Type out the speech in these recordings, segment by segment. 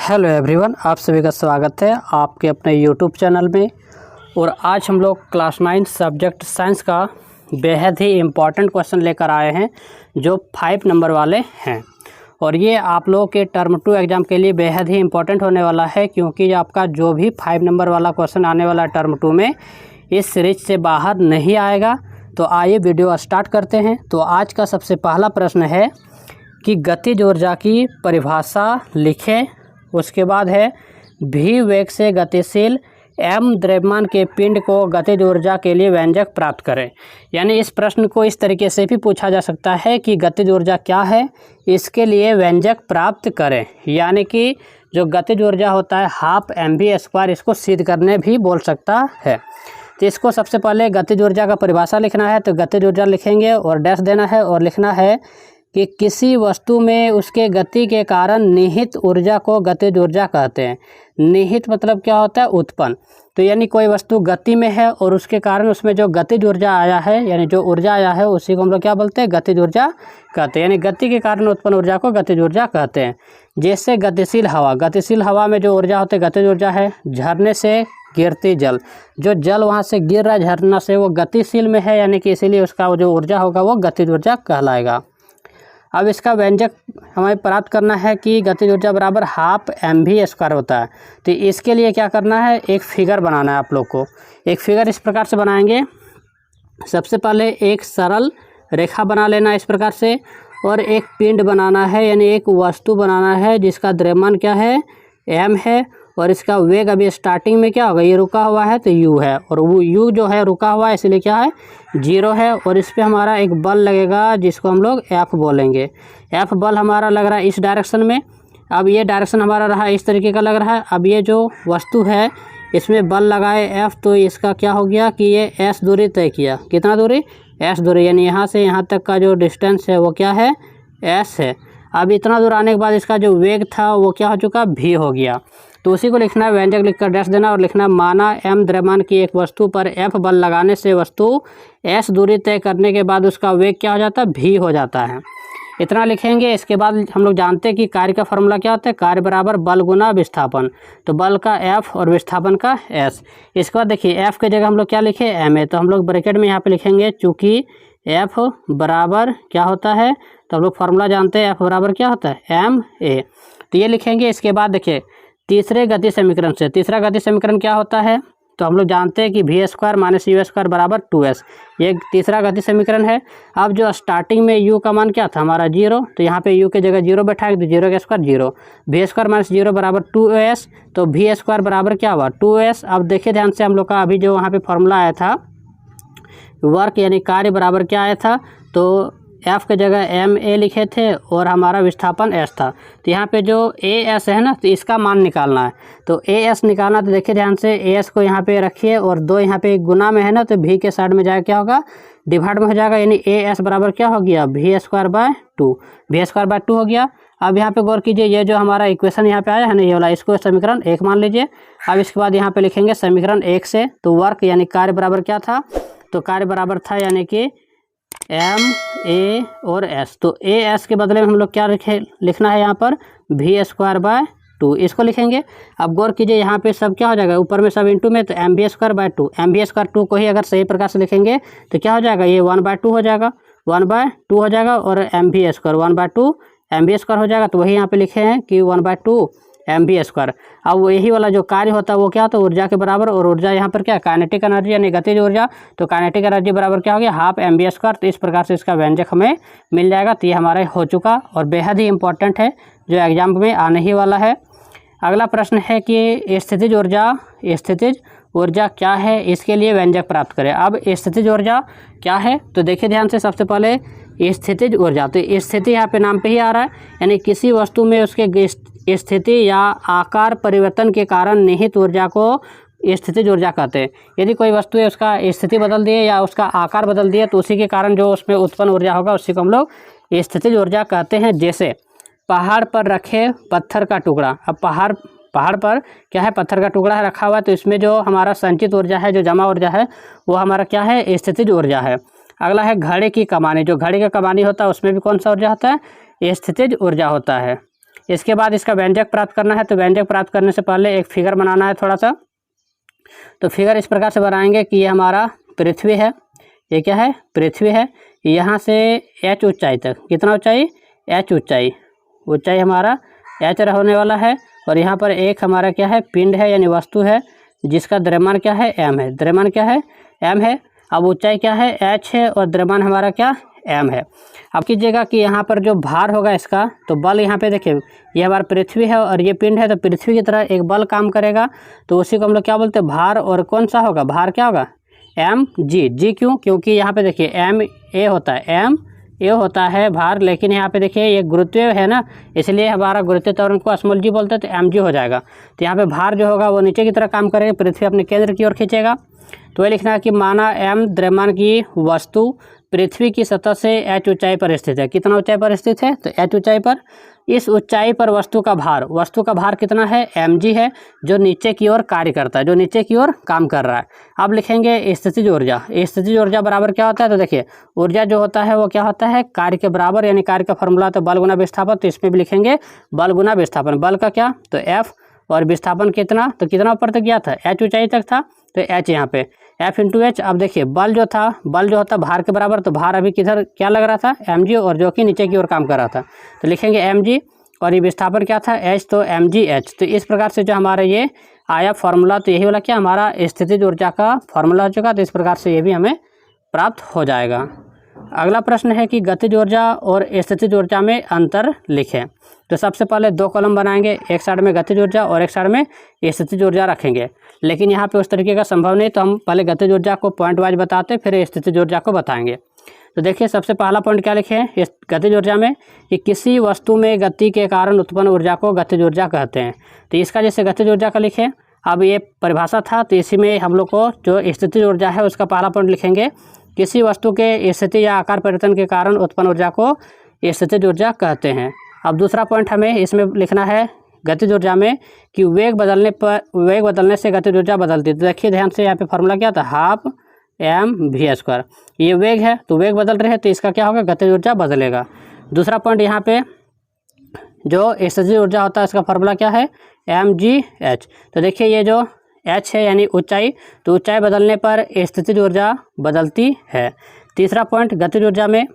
Hello everyone, आप सभी का स्वागत है आपके अपने यूट्यूब चैनल में। और आज हम लोग क्लास 9 सब्जेक्ट साइंस का बेहद ही इम्पॉर्टेंट क्वेश्चन लेकर आए हैं जो 5 नंबर वाले हैं। और ये आप लोगों के टर्म 2 एग्ज़ाम के लिए बेहद ही इम्पॉर्टेंट होने वाला है, क्योंकि आपका जो भी 5 नंबर वाला क्वेश्चन आने वाला है टर्म 2 में, इस सीरीज से बाहर नहीं आएगा। तो आइए वीडियो स्टार्ट करते हैं। तो आज का सबसे पहला प्रश्न है कि गतिज ऊर्जा की परिभाषा लिखें। उसके बाद है भी वेग से गतिशील एम द्रव्यमान के पिंड को गतिज ऊर्जा के लिए व्यंजक प्राप्त करें। यानी इस प्रश्न को इस तरीके से भी पूछा जा सकता है कि गतिज ऊर्जा क्या है, इसके लिए व्यंजक प्राप्त करें। यानी कि जो गतिज ऊर्जा होता है हाफ mv², इसको सिद्ध करने भी बोल सकता है। तो इसको सबसे पहले गतिज ऊर्जा का परिभाषा लिखना है। तो गतिज ऊर्जा लिखेंगे और डैश देना है और लिखना है कि किसी वस्तु में उसके गति के कारण निहित ऊर्जा को गतिज ऊर्जा कहते हैं। निहित मतलब क्या होता है? उत्पन्न। तो यानी कोई वस्तु गति में है और उसके कारण उसमें जो गतिज ऊर्जा आया है, यानी जो ऊर्जा आया है, उसी को हम लोग क्या बोलते हैं? गतिज ऊर्जा कहते हैं। यानी गति के कारण उत्पन्न ऊर्जा को गतिज ऊर्जा कहते हैं। जैसे गतिशील हवा, गतिशील हवा में जो ऊर्जा होती है गतिज ऊर्जा है। झरने से गिरती जल, जो जल वहाँ से गिर रहा है झरना से, वो गतिशील में है, यानी कि इसीलिए उसका जो ऊर्जा होगा वो गतिज ऊर्जा कहलाएगा। अब इसका व्यंजक हमें प्राप्त करना है कि गतिज ऊर्जा बराबर हाफ mv² होता है। तो इसके लिए क्या करना है? एक फिगर बनाना है आप लोग को। एक फिगर इस प्रकार से बनाएंगे। सबसे पहले एक सरल रेखा बना लेना इस प्रकार से, और एक पिंड बनाना है, यानी एक वस्तु बनाना है जिसका द्रव्यमान क्या है? m है। और इसका वेग अभी स्टार्टिंग में क्या होगा? ये रुका हुआ है तो u है, और वो u जो है रुका हुआ है, इसलिए क्या है? 0 है। और इस पे हमारा एक बल लगेगा जिसको हम लोग F बोलेंगे। F बल हमारा लग रहा है इस डायरेक्शन में। अब ये डायरेक्शन हमारा रहा इस तरीके का लग रहा है। अब ये जो वस्तु है इसमें बल लगाए F, तो इसका क्या हो गया कि ये S दूरी तय किया। कितना दूरी? S दूरी, यानी यहाँ से यहाँ तक का जो डिस्टेंस है वो क्या है? S है। अब इतना दूर आने के बाद इसका जो वेग था वो क्या हो चुका? v हो गया। तो उसी को लिखना है, व्यंजक लिखकर डैश देना और लिखना माना m द्रव्यमान की एक वस्तु पर F बल लगाने से वस्तु S दूरी तय करने के बाद उसका वेग क्या हो जाता है? v हो जाता है। इतना लिखेंगे। इसके बाद हम लोग जानते हैं कि कार्य का फॉर्मूला क्या होता है? कार्य बराबर बल गुना विस्थापन। तो बल का F और विस्थापन का S। इसके बाद देखिए F की जगह हम लोग क्या लिखे? ma। तो हम लोग ब्रैकेट में यहाँ पे लिखेंगे, चूँकि F बराबर क्या होता है? तो हम लोग फार्मूला जानते हैं, F बराबर क्या होता है? ma। तो ये लिखेंगे। इसके बाद देखिए तीसरे गति समीकरण से, तीसरा गति समीकरण क्या होता है? तो हम लोग जानते हैं कि v² - u² बराबर 2s। ये तीसरा गति समीकरण है। अब जो स्टार्टिंग में u का मान क्या था? हमारा 0। तो यहाँ पे u की जगह 0 बैठाएंगे, तो 0 का स्क्वायर 0। v² - 0 बराबर 2s। तो v² बराबर क्या हुआ? 2s। अब देखिए ध्यान से, हम लोग का अभी जो वहाँ पे फॉर्मूला आया था वर्क, यानी कार्य बराबर क्या आया था? तो F की जगह ma लिखे थे और हमारा विस्थापन s था। तो यहाँ पे जो as है ना, तो इसका मान निकालना है। तो as निकालना, तो देखिए ध्यान से, as को यहाँ पे रखिए और 2 यहाँ पे गुना में है ना, तो v के साइड में जाएगा क्या होगा? डिवाइड में हो जाएगा। यानी as बराबर क्या हो गया? v²/2। v²/2 हो गया। अब यहाँ पे गौर कीजिए, ये जो हमारा इक्वेशन यहाँ पे आया है ना, ये वाला, इसको समीकरण 1 मान लीजिए। अब इसके बाद यहाँ पे लिखेंगे समीकरण 1 से, तो वर्क यानी कार्य बराबर क्या था? तो कार्य बराबर था यानी कि m a और s। तो a s के बदले में हम लोग क्या लिखना है यहाँ पर? v²/2, इसको लिखेंगे। अब गौर कीजिए, यहाँ पे सब क्या हो जाएगा? ऊपर में सब इंटू में, तो mv²/2। mv²2 को ही अगर सही प्रकार से लिखेंगे तो क्या हो जाएगा? ये 1/2 हो जाएगा, 1/2 हो जाएगा, और mv² 1/2 mv² हो जाएगा। तो वही यहाँ पे लिखे हैं कि 1/2 mv²। अब वो यही वाला जो कार्य होता है वो क्या होता है? ऊर्जा के बराबर। और ऊर्जा यहाँ पर क्या? काइनेटिक एनर्जी, यानी गतिज ऊर्जा। तो काइनेटिक एनर्जी बराबर क्या हो गया? Half mv²। तो इस प्रकार से इसका व्यंजक हमें मिल जाएगा। तो ये हमारा हो चुका और बेहद ही इंपॉर्टेंट है, जो एग्जाम में आने ही वाला है। अगला प्रश्न है कि स्थितिज ऊर्जा क्या है, इसके लिए व्यंजक प्राप्त करें। अब स्थितिज ऊर्जा क्या है? तो देखिए ध्यान से, सबसे पहले स्थितिज ऊर्जा, तो स्थिति यहाँ पे नाम पे ही आ रहा है, यानी किसी वस्तु में उसके स्थिति या आकार परिवर्तन के कारण निहित ऊर्जा को स्थितिज ऊर्जा कहते हैं। यदि कोई वस्तु है उसका स्थिति बदल दिए या उसका आकार बदल दिए, तो उसी के कारण जो उसमें उत्पन्न ऊर्जा होगा उसी को हम लोग स्थितिज ऊर्जा कहते हैं। जैसे पहाड़ पर रखे पत्थर का टुकड़ा। अब पहाड़ पर क्या है? पत्थर का टुकड़ा है रखा हुआ है, तो इसमें जो हमारा संचित ऊर्जा है, जो जमा ऊर्जा है, वो हमारा क्या है? स्थितिज ऊर्जा है। अगला है घड़े की कमानी। जो घड़े का कमानी होता है उसमें भी कौन सा ऊर्जा होता है? स्थितिज ऊर्जा होता है। इसके बाद इसका व्यंजक प्राप्त करना है। तो व्यंजक प्राप्त करने से पहले एक फिगर बनाना है थोड़ा सा। तो फिगर इस प्रकार से बनाएंगे कि ये हमारा पृथ्वी है, ये क्या है, पृथ्वी है। यहाँ से h ऊंचाई तक, कितना ऊंचाई, h ऊंचाई, ऊंचाई हमारा h होने वाला है। और यहाँ पर एक हमारा क्या है, पिंड है यानी वस्तु है, जिसका द्रव्यमान क्या है, m है। द्रव्यमान क्या है, m है। अब ऊंचाई क्या है, h है, और द्रव्यमान हमारा क्या, m है। अब कीजिएगा कि यहाँ पर जो भार होगा इसका, तो बल यहाँ पे देखिए, ये हमारा पृथ्वी है और ये पिंड है, तो पृथ्वी की तरह एक बल काम करेगा, तो उसी को हम लोग क्या बोलते हैं, भार। और कौन सा होगा, भार क्या होगा, mg। जी क्यों, क्योंकि यहाँ पे देखिए ma होता है, ma होता है भार, लेकिन यहाँ पे देखिए ये गुरुत्वीय है ना, इसलिए हमारा गुरुत्वीय त्वरण को स्मॉल g बोलते हैं, तो mg हो जाएगा। तो यहाँ पे भार जो होगा वो नीचे की तरह काम करेगा, पृथ्वी अपने केंद्र की ओर खींचेगा। तो ये लिखना है कि माना m द्रव्यमान की वस्तु पृथ्वी की सतह से h ऊंचाई पर स्थित है। कितना ऊंचाई पर स्थित है, तो h ऊंचाई पर। इस ऊंचाई पर वस्तु का भार कितना है, mg है, जो नीचे की ओर कार्य करता है, जो नीचे की ओर काम कर रहा है। अब लिखेंगे स्थितिज ऊर्जा। स्थितिज ऊर्जा बराबर क्या होता है, तो देखिए ऊर्जा जो होता है वो क्या होता है, कार्य के बराबर, यानी कार्य का फॉर्मूला तो बल गुना विस्थापन। तो इसमें भी लिखेंगे बल गुना विस्थापन। बल का क्या, तो F, और विस्थापन कितना, तो कितना ऊपर तक गया था, h ऊंचाई तक था, तो h यहाँ पे F इंटू एच। अब देखिए बल जो था, बल जो होता भार के बराबर, तो भार अभी किधर क्या लग रहा था, mg, और जो कि नीचे की ओर काम कर रहा था, तो लिखेंगे mg। और ये विस्थापन क्या था, h, तो mg h। तो इस प्रकार से जो हमारा ये आया फॉर्मूला, तो यही वाला क्या हमारा स्थितिज ऊर्जा का फॉर्मूला हो चुका। तो इस प्रकार से ये भी हमें प्राप्त हो जाएगा। अगला प्रश्न है कि गतिज ऊर्जा और स्थितिज ऊर्जा में अंतर लिखें। तो सबसे पहले दो कॉलम बनाएंगे, एक साइड में गतिज ऊर्जा और एक साइड में स्थितिज ऊर्जा रखेंगे। लेकिन यहाँ पे उस तरीके का संभव नहीं, तो हम पहले गतिज ऊर्जा को पॉइंट वाइज बताते, फिर स्थितिज ऊर्जा को बताएंगे। तो देखिए सबसे पहला पॉइंट क्या लिखे हैं इस गतिज ऊर्जा में, कि किसी वस्तु में गति के कारण उत्पन्न ऊर्जा को गतिज ऊर्जा कहते हैं। तो इसका जैसे गतिज ऊर्जा का लिखे, अब ये परिभाषा था, तो इसी में हम लोग को जो स्थितिज ऊर्जा है उसका पहला पॉइंट लिखेंगे, किसी वस्तु के स्थिति या आकार परिवर्तन के कारण उत्पन्न ऊर्जा को स्थितिज ऊर्जा कहते हैं। अब दूसरा पॉइंट हमें इसमें लिखना है गतिज ऊर्जा में, कि वेग बदलने से गतिज ऊर्जा बदलती है। तो देखिए ध्यान से, यहाँ पे फॉर्मूला क्या था, हाफ mv²। ये वेग है, तो वेग बदल रहे हैं, तो इसका क्या होगा, गतिज ऊर्जा बदलेगा। दूसरा पॉइंट यहाँ पे जो स्थितिज ऊर्जा होता है इसका फॉर्मूला क्या है, mgh। तो देखिए ये जो h है यानी ऊंचाई, तो ऊंचाई बदलने पर स्थितिज ऊर्जा बदलती है। तीसरा पॉइंट गतिज ऊर्जा में,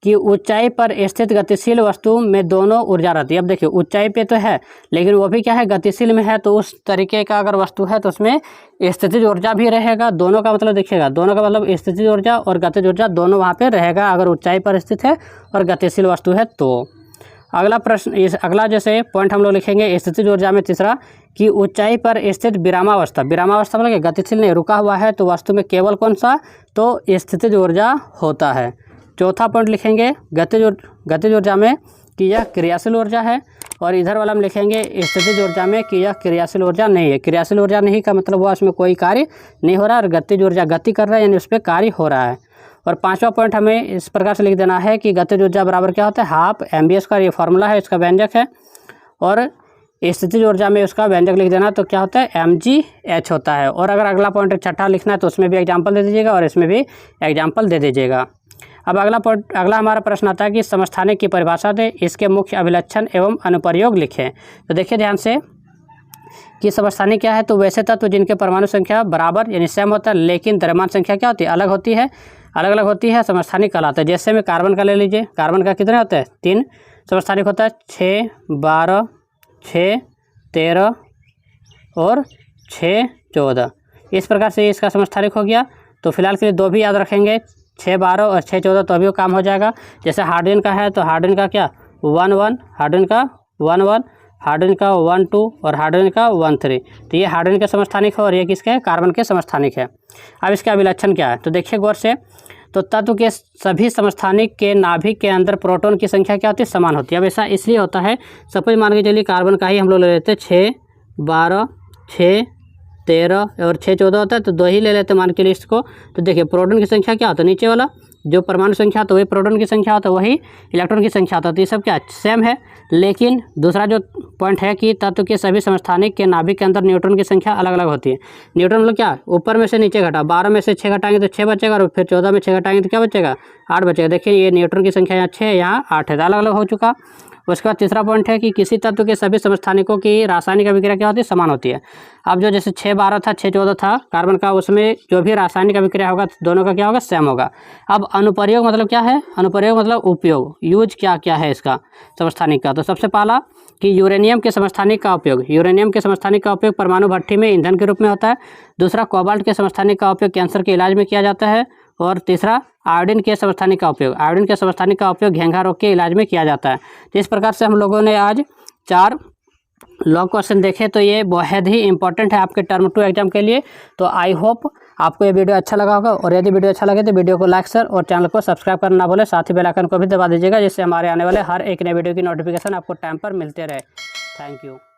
कि ऊंचाई पर स्थित गतिशील वस्तु में दोनों ऊर्जा रहती है। अब देखिए ऊंचाई पे तो है, लेकिन वो भी क्या है, गतिशील में है, तो उस तरीके का अगर वस्तु है तो उसमें स्थितिज ऊर्जा भी रहेगा। दोनों का मतलब देखिएगा, दोनों का मतलब स्थितिज ऊर्जा और गतिज ऊर्जा दोनों वहाँ पे रहेगा, अगर ऊंचाई पर स्थित है और गतिशील वस्तु है तो। अगला प्रश्न, अगला जैसे पॉइंट हम लोग लिखेंगे स्थितिज ऊर्जा में तीसरा, कि ऊंचाई पर स्थित विरामावस्था मतलब गतिशील नहीं, रुका हुआ है, तो वस्तु में केवल कौन सा, तो स्थितिज ऊर्जा होता है। चौथा पॉइंट लिखेंगे गतिज ऊर्जा में, कि यह क्रियाशील ऊर्जा है, और इधर वाला हम लिखेंगे स्थितिज ऊर्जा में कि यह क्रियाशील ऊर्जा नहीं है। क्रियाशील ऊर्जा नहीं का मतलब हुआ उसमें कोई कार्य नहीं हो रहा, और गतिज ऊर्जा गति कर रहा है यानी उस पर कार्य हो रहा है। और पांचवा पॉइंट हमें इस प्रकार से लिख देना है कि गतिज ऊर्जा बराबर क्या होता है, हाफ mv²। ये फॉर्मूला है, इसका व्यंजक है, और स्थितिज ऊर्जा में उसका व्यंजक लिख देना, तो क्या होता है, mgh होता है। और अगर अगला पॉइंट छठा लिखना है तो उसमें भी एग्जाम्पल दे दीजिएगा और इसमें भी एग्जाम्पल दे दीजिएगा। अब अगला हमारा प्रश्न आता है कि समस्थानिक की परिभाषा दें, इसके मुख्य अभिलक्षण एवं अनुप्रयोग लिखें। तो देखिए ध्यान से कि समस्थानिक क्या है, तो वैसे तत्व जिनके परमाणु संख्या बराबर यानी सेम होता है, लेकिन द्रव्यमान संख्या क्या होती है, अलग अलग होती है, समस्थानिक कहलाता है। जैसे में कार्बन का ले लीजिए, कार्बन का कितने होता है, 3 समस्थानिक होता है, 6, 12, 6, 13 और 6, 14। इस प्रकार से इसका समस्थानिक हो गया। तो फिलहाल के लिए 2 भी याद रखेंगे, 6, 12 और 6, 14, तो अभी काम हो जाएगा। जैसे हाइड्रोजन का है, तो हाइड्रोजन का क्या 1, 1, हाइड्रोजन का 1, 1, हाइड्रोजन का 1, 2 और हाइड्रोजन का 1, 3। तो ये हाइड्रोजन के समस्थानिक है और ये किसके है, कार्बन के समस्थानिक है। अब इसका अभिलक्षण क्या है, तो देखिए गौर से, तो तत्व के सभी समस्थानिक के नाभिक के अंदर प्रोटॉन की संख्या क्या होती है, समान होती है। अब ऐसा इसलिए होता है, सपोज मान के चलिए कार्बन का ही हम लोग ले लेते हैं, 6, 12, 6, 13 और 6, 14 होता है, तो 2 ही ले लेते हैं मान के लिए इसको। तो देखिए प्रोटॉन की संख्या क्या होता है, नीचे वाला जो परमाणु संख्या तो वही प्रोटॉन की संख्या होता है, वही इलेक्ट्रॉन की संख्या होता है, तो ये सब क्या सेम है। लेकिन दूसरा जो पॉइंट है कि तत्व के सभी समस्थानिक के नाभिक के अंदर न्यूट्रॉन की संख्या अलग अलग होती है। न्यूट्रॉन मतलब क्या, ऊपर में से नीचे घटा, 12 में से 6 घटाएंगे तो 6 बचेगा, और फिर 14 में 6 घटाएंगे तो क्या बचेगा, 8 बचेगा। देखिए ये न्यूट्रॉन की संख्या यहाँ 6 है, यहाँ 8 है, अलग अलग हो चुका। उसके बाद तीसरा पॉइंट है कि किसी तत्व के सभी समस्थानिकों की रासायनिक अभिक्रिया क्या होती है, समान होती है। अब जो जैसे 6-12 था, 6-14 था कार्बन का, उसमें जो भी रासायनिक अभिक्रिया होगा दोनों का क्या होगा, सेम होगा। अब अनुप्रयोग मतलब क्या है, अनुप्रयोग मतलब उपयोग, यूज क्या क्या है इसका समस्थानिक का। तो सबसे पहला कि यूरेनियम के समस्थानिक का उपयोग, यूरेनियम के समस्थानिक का उपयोग परमाणु भट्ठी में ईंधन के रूप में होता है। दूसरा, कोबाल्ट के समस्थानिक का उपयोग कैंसर के इलाज में किया जाता है। और तीसरा, आयोडीन के समस्थानिक का उपयोग, आयोडीन के समस्थानिक का उपयोग घेंघा रोग के इलाज में किया जाता है। तो इस प्रकार से हम लोगों ने आज 4 लॉन्ग क्वेश्चन देखे। तो ये बहुत ही इंपॉर्टेंट है आपके टर्म 2 एग्जाम के लिए। तो आई होप आपको ये वीडियो अच्छा लगा होगा, और यदि वीडियो अच्छा लगे तो वीडियो को लाइक शेयर और चैनल को सब्सक्राइब करना ना भूलें। साथ ही बेल आइकन को भी दबा दीजिएगा, जिससे हमारे आने वाले हर एक नए वीडियो की नोटिफिकेशन आपको टाइम पर मिलते रहे। Thank you.